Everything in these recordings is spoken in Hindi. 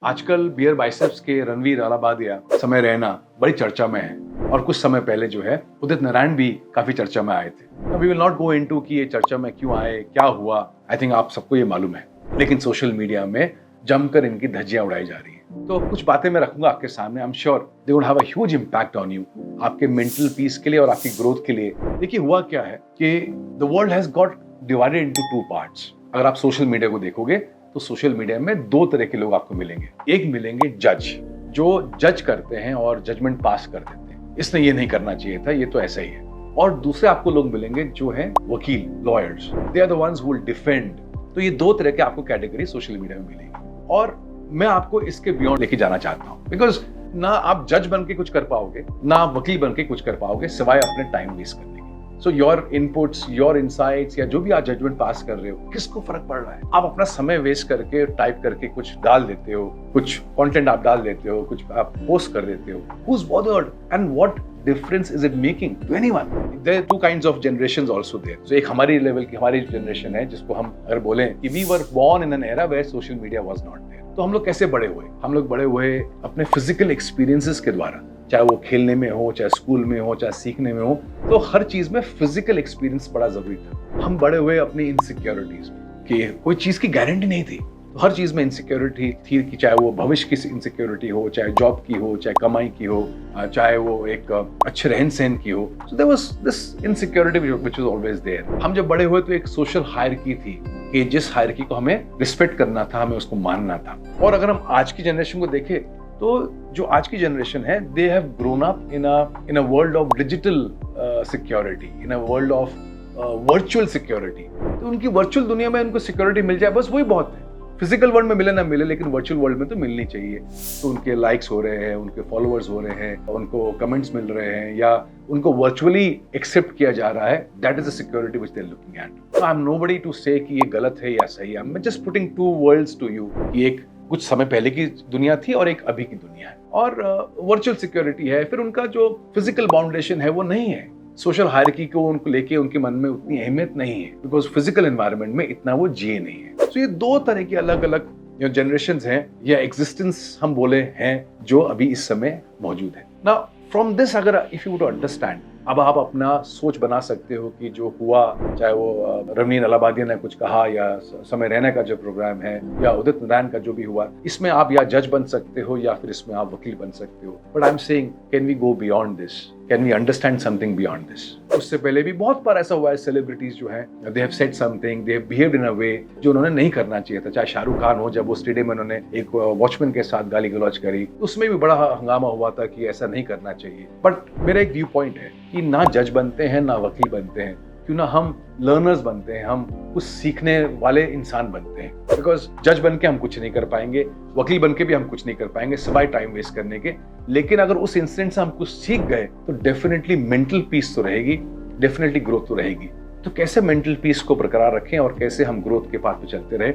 आजकल बियर बाइसेप्स के रणवीर अलाहाबादिया समय रैना बड़ी चर्चा में है और कुछ समय पहले जो है उदित नारायण भी काफी चर्चा में आए थे। We will not go into कि ये चर्चा में क्यों आए, क्या हुआ। आई थिंक आप सबको ये मालूम है, लेकिन सोशल मीडिया में जमकर इनकी धज्जियां उड़ाई जा रही है। तो कुछ बातें मैं रखूंगा आपके सामने। I am sure they would have a huge impact on you, आपके मेंटल पीस के लिए और आपकी ग्रोथ के लिए। देखिए हुआ क्या है कि the world has got divided into two parts. अगर आप सोशल मीडिया को देखोगे तो सोशल मीडिया में दो तरह के लोग आपको मिलेंगे। एक मिलेंगे जज, जो जज करते हैं और जजमेंट पास कर देते हैं, इसने ये नहीं करना चाहिए था, ये तो ऐसा ही है। और दूसरे आपको लोग मिलेंगे जो हैं वकील, lawyers, they are the ones who will defend. तो ये दो तरह के आपको कैटेगरी सोशल मीडिया में मिलेगी और मैं आपको इसके बियॉन्ड लेके जाना चाहता हूँ। बिकॉज ना आप जज बन के कुछ कर पाओगे, ना आप वकील बन के कुछ कर पाओगे, सिवाय अपने टाइम वेस्ट करने के। So your inputs, your insights या जो भी आप जजमेंट पास कर रहे हो, किसको फर्क पड़ रहा है? आप अपना समय वेस्ट करके टाइप करके कुछ डाल देते हो, कुछ कंटेंट आप डाल देते हो, कुछ आप पोस्ट कर देते हो। Who's bothered and what difference is it making to anyone? There are two kinds of generations also there. So एक हमारी लेवल की हमारी जनरेशन है जिसको हम अगर बोलें कि we were born in an era where social media was not there. तो हम लोग कैसे बड़े हुए? हम लोग बड़े हुए अपने फिजिकल एक्सपीरियंसेस के द्वारा, चाहे वो खेलने में हो, चाहे स्कूल में हो, चाहे सीखने में हो। तो हर चीज में फिजिकल एक्सपीरियंस बड़ा जरूरी था। हम बड़े हुए अपनी इनसिक्योरिटीज में कि कोई चीज की गारंटी नहीं थी, तो हर चीज में इनसिक्योरिटी थी कि चाहे वो भविष्य की इनसिक्योरिटी हो, चाहे जॉब की हो, चाहे कमाई की हो, चाहे वो एक अच्छे रहन सहन की हो। So there was this insecurity which was always there. हम जब बड़े हुए तो एक सोशल हायरार्की थी कि जिस हायरार्की को हमें रिस्पेक्ट करना था, हमें उसको मानना था। और अगर हम आज की जनरेशन को देखें तो जो आज की जनरेशन है, they have grown up in a world of digital security, in a world of virtual security. तो उनकी वर्चुअल दुनिया में उनको सिक्योरिटी मिल जाए, बस वही बहुत है। फिजिकल वर्ल्ड में मिले ना मिले, लेकिन वर्चुअल वर्ल्ड में तो मिलनी चाहिए। तो उनके लाइक्स हो रहे हैं, उनके फॉलोअर्स हो रहे हैं, उनको कमेंट्स मिल रहे हैं, या उनको वर्चुअली एक्सेप्ट किया जा रहा है। That is the security which they are looking at. I am nobody to say कि ये गलत है या सही है। I am just putting two worlds to you कि एक कुछ समय पहले की दुनिया थी और एक अभी की दुनिया है। और वर्चुअल सिक्योरिटी है, फिर उनका जो फिजिकल बाउंडेशन है वो नहीं है। सोशल हायरार्की को उनको लेके उनके मन में उतनी अहमियत नहीं है, बिकॉज फिजिकल एनवायरनमेंट में इतना वो जिए नहीं है। तो ये दो तरह की अलग अलग जनरेशंस हैं या एग्जिस्टेंस हम बोले हैं जो अभी इस समय मौजूद है। नाउ फ्रॉम दिस, अगर इफ यू टू अंडरस्टैंड, अब आप अपना सोच बना सकते हो कि जो हुआ, चाहे वो रणवीर अलाहाबादिया ने कुछ कहा, या समय रैना का जो प्रोग्राम है, या उदित नारायण का जो भी हुआ, इसमें आप या जज बन सकते हो या फिर इसमें आप वकील बन सकते हो। But I am saying, can we go beyond this? Can we understand something beyond this? उससे पहले भी बहुत बार ऐसा हुआ है, सेलिब्रिटीज जो है, they have said something, they have behaved in a way जो उन्होंने नहीं करना चाहिए था। चाहे शाहरुख खान हो, जब वो स्टेडियम में उन्होंने एक वॉचमैन के साथ गाली गलौज करी, उसमें भी बड़ा हंगामा हुआ था कि ऐसा नहीं करना चाहिए। बट मेरा एक व्यू पॉइंट है कि ना जज बनते हैं ना वकील बनते हैं, क्यों ना हम लर्नर्स बनते हैं, हम कुछ सीखने वाले इंसान बनते हैं। बिकॉज जज बन के हम कुछ नहीं कर पाएंगे, वकील बन के भी हम कुछ नहीं कर पाएंगे, सिवाय टाइम वेस्ट करने के। लेकिन अगर उस इंसिडेंट से हम कुछ सीख गए तो डेफिनेटली मेंटल पीस तो रहेगी, डेफिनेटली ग्रोथ तो रहेगी। तो कैसे मेंटल पीस को बरकरार रखें और कैसे हम ग्रोथ के पाथ पे चलते रहे,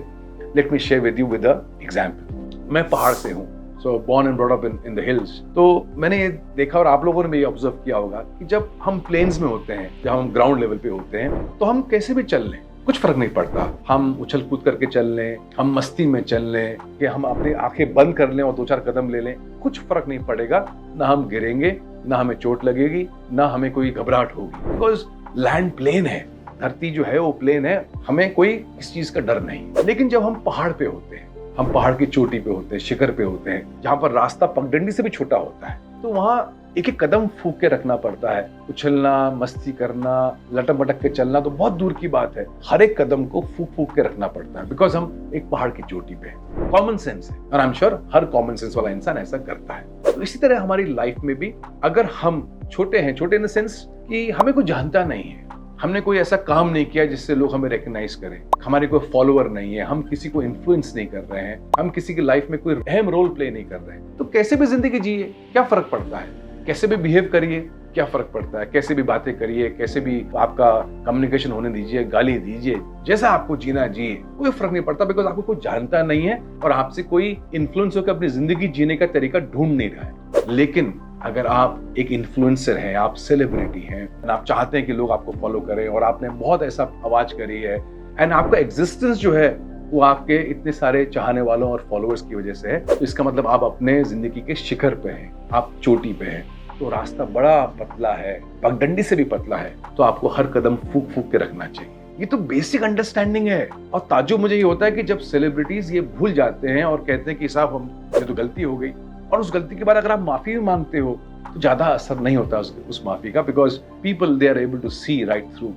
let me share with you with a example. मैं पहाड़ से हूँ, so born and brought up in the hills. तो मैंने ये देखा और आप लोगों ने भी ऑब्जर्व किया होगा कि जब हम प्लेन्स में होते हैं, जब हम ग्राउंड लेवल पे होते हैं, तो हम कैसे भी चल लें, कुछ फर्क नहीं पड़ता। हम उछल कूद करके चल लें, हम मस्ती में चल लें, कि हम अपनी आंखें बंद कर लें और दो चार कदम ले लें, कुछ फर्क नहीं पड़ेगा। ना हम गिरेंगे, ना हमें चोट लगेगी, ना हमें कोई घबराहट होगी। बिकॉज लैंड प्लेन है, धरती जो है वो प्लेन है, हमें कोई इस चीज का डर नहीं। लेकिन जब हम पहाड़ पे होते हैं, हम पहाड़ की चोटी पे होते हैं, शिखर पे होते हैं, जहां पर रास्ता पगडंडी से भी छोटा होता है, तो वहां एक एक कदम फूंक के रखना पड़ता है। उछलना, मस्ती करना, लटक मटक के चलना तो बहुत दूर की बात है, हर एक कदम को फूंक फूंक के रखना पड़ता है, बिकॉज हम एक पहाड़ की चोटी पे हैं। कॉमन सेंस है, और I am sure her common sense वाला इंसान ऐसा करता है। तो इसी तरह हमारी लाइफ में भी, अगर हम छोटे हैं, छोटे इन द सेंस कि हमें कोई जानता नहीं है, हमने कोई ऐसा काम नहीं किया जिससे लोग हमें रिकॉग्नाइज करें, हमारे कोई फॉलोअर नहीं है, हम किसी को इन्फ्लुएंस नहीं कर रहे हैं, हम किसी की लाइफ में कोई अहम रोल प्ले नहीं कर रहे हैं, तो कैसे भी जिंदगी जिए, क्या फर्क पड़ता है? कैसे भी बिहेव करिए, क्या फर्क पड़ता है? कैसे भी बातें करिए, कैसे भी आपका कम्युनिकेशन होने दीजिए, गाली दीजिए, जैसा आपको जीना जिए, कोई फर्क नहीं पड़ता। बिकॉज आपको कोई जानता नहीं है और आपसे कोई इन्फ्लुएंस होकर अपनी जिंदगी जीने का तरीका ढूंढ नहीं रहा है। लेकिन अगर आप एक इन्फ्लुएंसर हैं, आप सेलिब्रिटी हैं, आप चाहते हैं कि लोग आपको फॉलो करें, और आपने बहुत ऐसा आवाज करी है, एंड आपका एग्जिस्टेंस जो है वो आपके इतने सारे चाहने वालों और फॉलोअर्स की वजह से है, तो इसका मतलब आप अपने जिंदगी के शिखर पे हैं, आप चोटी पे हैं। तो रास्ता बड़ा पतला है, पगडंडी से भी पतला है, तो आपको हर कदम फूक फूक के रखना चाहिए। ये तो बेसिक अंडरस्टैंडिंग है। और ताज्जुब मुझे ये होता है कि जब सेलिब्रिटीज ये भूल जाते हैं और कहते हैं कि साहब हम ये तो गलती हो गई, और उस गलती के बाद अगर आप माफी भी मांगते हो तो ज्यादा असर नहीं होता उस माफी का, because people they are able to see right through.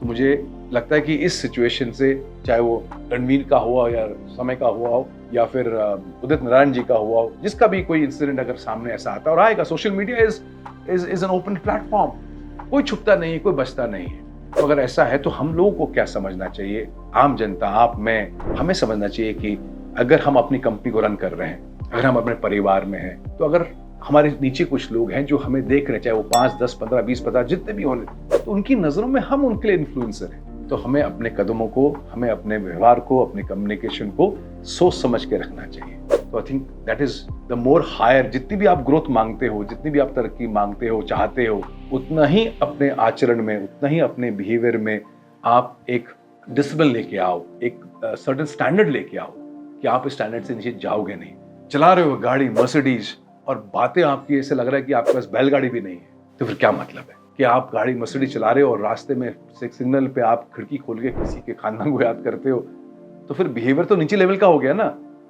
तो मुझे लगता है कि इस सिचुएशन से, चाहे वो रणवीर का हुआ या समय का हुआ हो या फिर उदित नारायण जी का हुआ हो, जिसका भी कोई इंसिडेंट अगर सामने ऐसा आता और आएगा, social media is an open platform, कोई छुपता नहीं है, कोई बचता नहीं है। तो अगर ऐसा है तो हम लोगों को क्या समझना चाहिए, आम जनता, आप, मैं, हमें समझना चाहिए कि अगर हम अपनी कंपनी को रन कर रहे हैं, अगर हम अपने परिवार में हैं, तो अगर हमारे नीचे कुछ लोग हैं जो हमें देख रहे हैं, चाहे वो 5, 10, 15, 20, 50 जितने भी होने, तो उनकी नजरों में हम उनके लिए इन्फ्लुएंसर हैं। तो हमें अपने कदमों को, हमें अपने व्यवहार को, अपने कम्युनिकेशन को सोच समझ के रखना चाहिए। तो I think that is the more higher. जितनी भी आप ग्रोथ मांगते हो, जितनी भी आप तरक्की मांगते हो, चाहते हो, उतना ही अपने आचरण में, उतना ही अपने बिहेवियर में आप एक डिसिप्लिन लेके आओ, एक सर्टेन स्टैंडर्ड लेके आओ कि आप इस स्टैंडर्ड से नीचे जाओगे नहीं। चला रहे हो गाड़ी मर्सिडीज और बातें आपकी ऐसे लग रहा है कि आपके पास बैलगाड़ी भी नहीं है, तो फिर क्या मतलब है कि आप गाड़ी मर्सिडीज चला रहे हो और रास्ते में सिग्नल पे आप खिड़की खोल के किसी के खानदान को याद करते हो, तो फिर बिहेवियर तो नीचे लेवल का हो गया ना।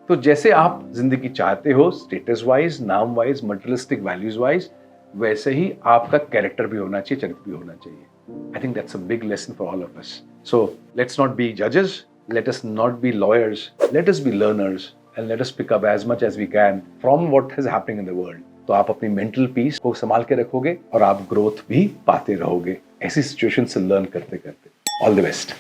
तो जैसे आप जिंदगी चाहते हो, स्टेटस वाइज, नाम वाइज, मटेरियलिस्टिक वैल्यूज वाइज, वैसे ही आपका कैरेक्टर भी होना चाहिए, चरित्र भी होना चाहिए। I think that's a big lesson for all of us. So let's not be जजेस, let us not be lawyers, let us be learners, and let us pick up as much as we can from what is happening in the world. तो आप अपनी मेंटल पीस को संभाल के रखोगे और आप ग्रोथ भी पाते रहोगे ऐसी सिचुएशन से लर्न करते करते। All the best.